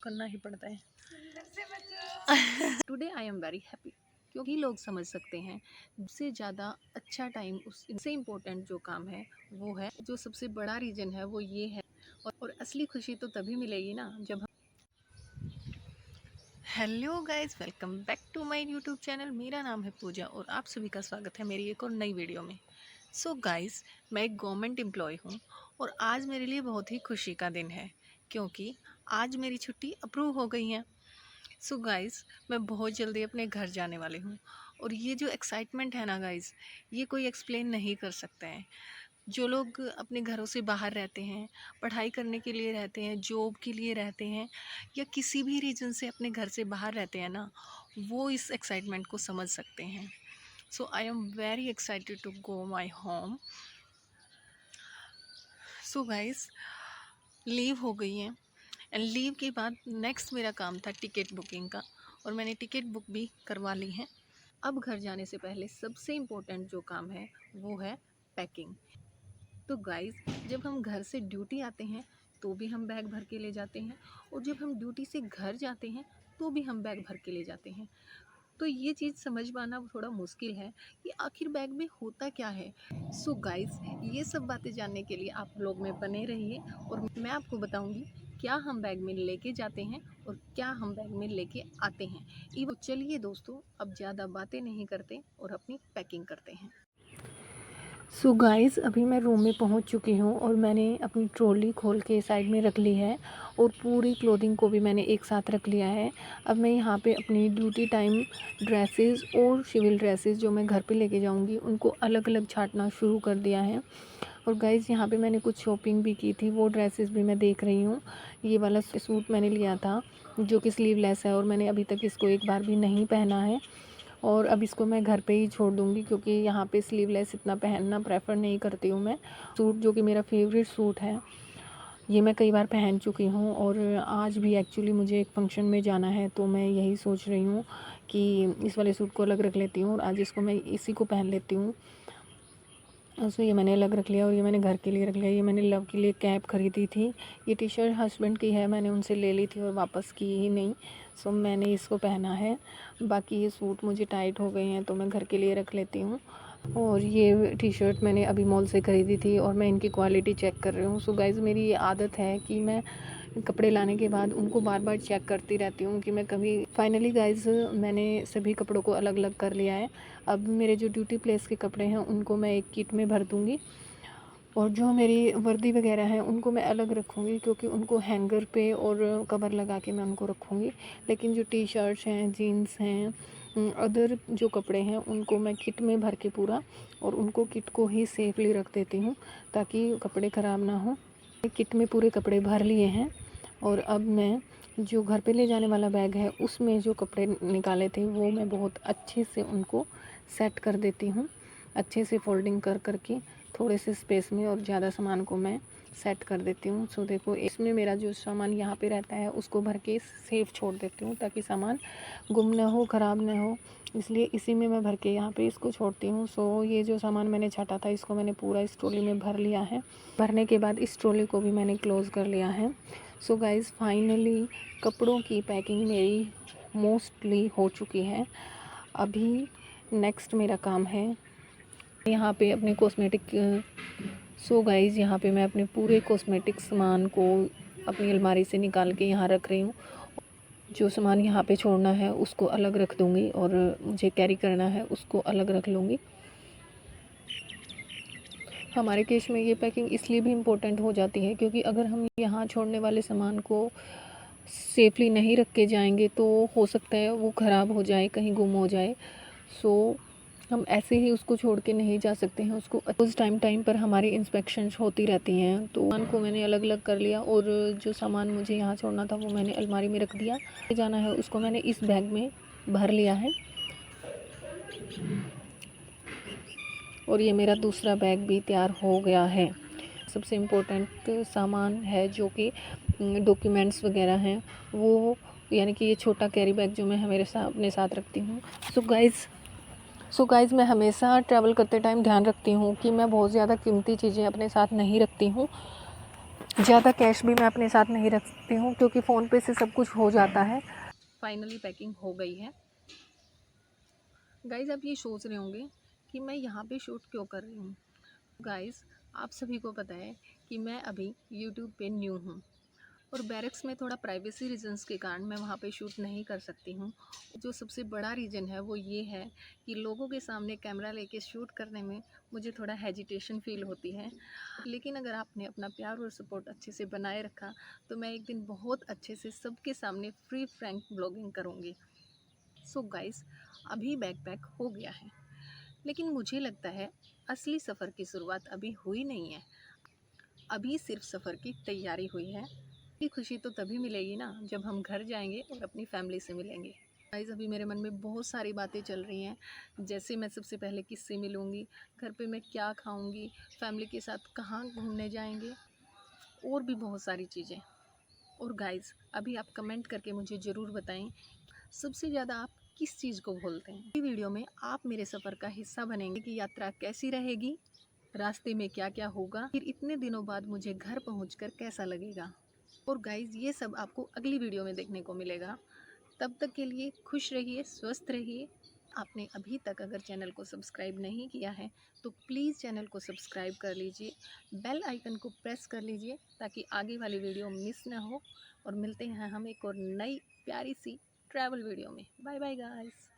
करना ही पड़ता है। Today I am very happy क्योंकि लोग समझ सकते हैं सबसे ज़्यादा अच्छा टाइम उससे इम्पोर्टेंट जो काम है वो है, जो सबसे बड़ा रीज़न है वो ये है। और असली खुशी तो तभी मिलेगी ना जब हम। Hello guys, welcome back to my YouTube channel. मेरा नाम है पूजा और आप सभी का स्वागत है मेरी एक और नई वीडियो में। सो गाइस, मैं एक गवर्नमेंट एम्प्लॉय हूँ और आज मेरे लिए बहुत ही खुशी का दिन है क्योंकि आज मेरी छुट्टी अप्रूव हो गई है। सो गाइस, मैं बहुत जल्दी अपने घर जाने वाली हूँ और ये जो एक्साइटमेंट है ना गाइस, ये कोई एक्सप्लेन नहीं कर सकते हैं। जो लोग अपने घरों से बाहर रहते हैं, पढ़ाई करने के लिए रहते हैं, जॉब के लिए रहते हैं या किसी भी रीज़न से अपने घर से बाहर रहते हैं ना, वो इस एक्साइटमेंट को समझ सकते हैं। So I am very excited to go my home. So guys, leave हो गई है एंड लीव के बाद नेक्स्ट मेरा काम था टिकट बुकिंग का और मैंने टिकट बुक भी करवा ली है। अब घर जाने से पहले सबसे इम्पोर्टेंट जो काम है वो है पैकिंग। तो गाइस, जब हम घर से ड्यूटी आते हैं तो भी हम बैग भर के ले जाते हैं और जब हम ड्यूटी से घर जाते हैं तो भी हम बैग भर के ले जाते हैं। तो ये चीज़ समझ पाना थोड़ा मुश्किल है कि आखिर बैग में होता क्या है। सो गाइस, ये सब बातें जानने के लिए आप लोग में बने रहिए और मैं आपको बताऊंगी क्या हम बैग में लेके जाते हैं और क्या हम बैग में लेके आते हैं। चलिए दोस्तों, अब ज़्यादा बातें नहीं करते और अपनी पैकिंग करते हैं। सो गाइस, अभी मैं रूम में पहुंच चुकी हूं और मैंने अपनी ट्रॉली खोल के साइड में रख ली है और पूरी क्लोथिंग को भी मैंने एक साथ रख लिया है। अब मैं यहां पे अपनी ड्यूटी टाइम ड्रेसेस और सिविल ड्रेसेस जो मैं घर पे लेके जाऊंगी उनको अलग अलग छांटना शुरू कर दिया है। और गाइस, यहाँ पे मैंने कुछ शॉपिंग भी की थी, वो ड्रेसेस भी मैं देख रही हूँ। ये वाला सूट मैंने लिया था जो कि स्लीवलेस है और मैंने अभी तक इसको एक बार भी नहीं पहना है और अब इसको मैं घर पे ही छोड़ दूँगी क्योंकि यहाँ पे स्लीवलेस इतना पहनना प्रेफर नहीं करती हूँ मैं। सूट जो कि मेरा फेवरेट सूट है, ये मैं कई बार पहन चुकी हूँ और आज भी एक्चुअली मुझे एक फ़ंक्शन में जाना है तो मैं यही सोच रही हूँ कि इस वाले सूट को अलग रख लेती हूँ और आज इसको मैं इसी को पहन लेती हूँ। सो ये मैंने अलग रख लिया और ये मैंने घर के लिए रख लिया। ये मैंने लव के लिए कैप ख़रीदी थी। ये टी शर्ट हस्बैंड की है, मैंने उनसे ले ली थी और वापस की ही नहीं। सो मैंने इसको पहना है। बाकी ये सूट मुझे टाइट हो गए हैं तो मैं घर के लिए रख लेती हूँ। और ये टी शर्ट मैंने अभी मॉल से ख़रीदी थी और मैं इनकी क्वालिटी चेक कर रही हूँ। सो गाइज़, मेरी ये आदत है कि मैं कपड़े लाने के बाद उनको बार बार चेक करती रहती हूँ कि मैं कभी। फाइनली गाइज़, मैंने सभी कपड़ों को अलग अलग कर लिया है। अब मेरे जो ड्यूटी प्लेस के कपड़े हैं उनको मैं एक किट में भर दूँगी और जो मेरी वर्दी वगैरह हैं उनको मैं अलग रखूँगी क्योंकि उनको हैंगर पे और कवर लगा के मैं उनको रखूँगी। लेकिन जो टी शर्ट्स हैं, जीन्स हैं, अदर जो कपड़े हैं उनको मैं किट में भर के पूरा और उनको किट को ही सेफली रख देती हूँ ताकि कपड़े ख़राब ना हो। किट में पूरे कपड़े भर लिए हैं और अब मैं जो घर पे ले जाने वाला बैग है उसमें जो कपड़े निकाले थे वो मैं बहुत अच्छे से उनको सेट कर देती हूँ, अच्छे से फोल्डिंग कर करके थोड़े से स्पेस में और ज़्यादा सामान को मैं सेट कर देती हूँ। सो देखो, इसमें मेरा जो सामान यहाँ पे रहता है उसको भर के सेफ छोड़ देती हूँ ताकि सामान गुम ना हो, ख़राब ना हो, इसलिए इसी में मैं भर के यहाँ पे इसको छोड़ती हूँ। सो ये जो सामान मैंने छाटा था इसको मैंने पूरा इस ट्रॉली में भर लिया है। भरने के बाद इस ट्रॉली को भी मैंने क्लोज़ कर लिया है। सो गाइज़, फाइनली कपड़ों की पैकिंग मेरी मोस्टली हो चुकी है। अभी नेक्स्ट मेरा काम है यहाँ पे अपने कॉस्मेटिक। सो गाइज़, यहाँ पे मैं अपने पूरे कॉस्मेटिक सामान को अपनी अलमारी से निकाल के यहाँ रख रही हूँ। जो सामान यहाँ पे छोड़ना है उसको अलग रख दूँगी और मुझे कैरी करना है उसको अलग रख लूँगी। हमारे केस में ये पैकिंग इसलिए भी इम्पोर्टेंट हो जाती है क्योंकि अगर हम यहाँ छोड़ने वाले सामान को सेफली नहीं रख के जाएंगे तो हो सकता है वो ख़राब हो जाए, कहीं गुम हो जाए। सो हम ऐसे ही उसको छोड़ के नहीं जा सकते हैं, उसको उस टाइम पर हमारी इंस्पेक्शंस होती रहती हैं। तो सामान को मैंने अलग अलग कर लिया और जो सामान मुझे यहाँ छोड़ना था वो मैंने अलमारी में रख दिया। जाना है उसको मैंने इस बैग में भर लिया है और ये मेरा दूसरा बैग भी तैयार हो गया है। सबसे इम्पोर्टेंट सामान है जो कि डॉक्यूमेंट्स वगैरह हैं वो, यानी कि ये छोटा कैरी बैग जो मैं हमेशा अपने साथ रखती हूँ। सो गाइज़, मैं हमेशा ट्रैवल करते टाइम ध्यान रखती हूँ कि मैं बहुत ज़्यादा कीमती चीज़ें अपने साथ नहीं रखती हूँ। ज़्यादा कैश भी मैं अपने साथ नहीं रखती हूँ क्योंकि फ़ोन पे से सब कुछ हो जाता है। फाइनली पैकिंग हो गई है। गाइज़ आप ये सोच रहे होंगे कि मैं यहाँ पे शूट क्यों कर रही हूँ। गाइज़ आप सभी को पता है कि मैं अभी यूट्यूब पे न्यू हूँ और बैरक्स में थोड़ा प्राइवेसी रीजंस के कारण मैं वहाँ पे शूट नहीं कर सकती हूँ। जो सबसे बड़ा रीज़न है वो ये है कि लोगों के सामने कैमरा लेके शूट करने में मुझे थोड़ा हेजिटेशन फ़ील होती है। लेकिन अगर आपने अपना प्यार और सपोर्ट अच्छे से बनाए रखा तो मैं एक दिन बहुत अच्छे से सबके सामने फ्री फ्रैंक ब्लॉगिंग करूँगी। सो गाइस अभी बैकपैक हो गया है, लेकिन मुझे लगता है असली सफ़र की शुरुआत अभी हुई नहीं है। अभी सिर्फ सफ़र की तैयारी हुई है। ये खुशी तो तभी मिलेगी ना जब हम घर जाएंगे और अपनी फैमिली से मिलेंगे। गाइस अभी मेरे मन में बहुत सारी बातें चल रही हैं, जैसे मैं सबसे पहले किससे मिलूँगी, घर पे मैं क्या खाऊँगी, फैमिली के साथ कहाँ घूमने जाएंगे और भी बहुत सारी चीज़ें। और गाइस अभी आप कमेंट करके मुझे ज़रूर बताएं सबसे ज़्यादा आप किस चीज़ को भूलते हैं। इस वीडियो में आप मेरे सफ़र का हिस्सा बनेंगे कि यात्रा कैसी रहेगी, रास्ते में क्या क्या होगा, फिर इतने दिनों बाद मुझे घर पहुंचकर कैसा लगेगा। और गाइज ये सब आपको अगली वीडियो में देखने को मिलेगा। तब तक के लिए खुश रहिए, स्वस्थ रहिए। आपने अभी तक अगर चैनल को सब्सक्राइब नहीं किया है तो प्लीज़ चैनल को सब्सक्राइब कर लीजिए, बेल आइकन को प्रेस कर लीजिए ताकि आगे वाली वीडियो मिस ना हो। और मिलते हैं हम एक और नई प्यारी सी ट्रैवल वीडियो में। Bye bye guys.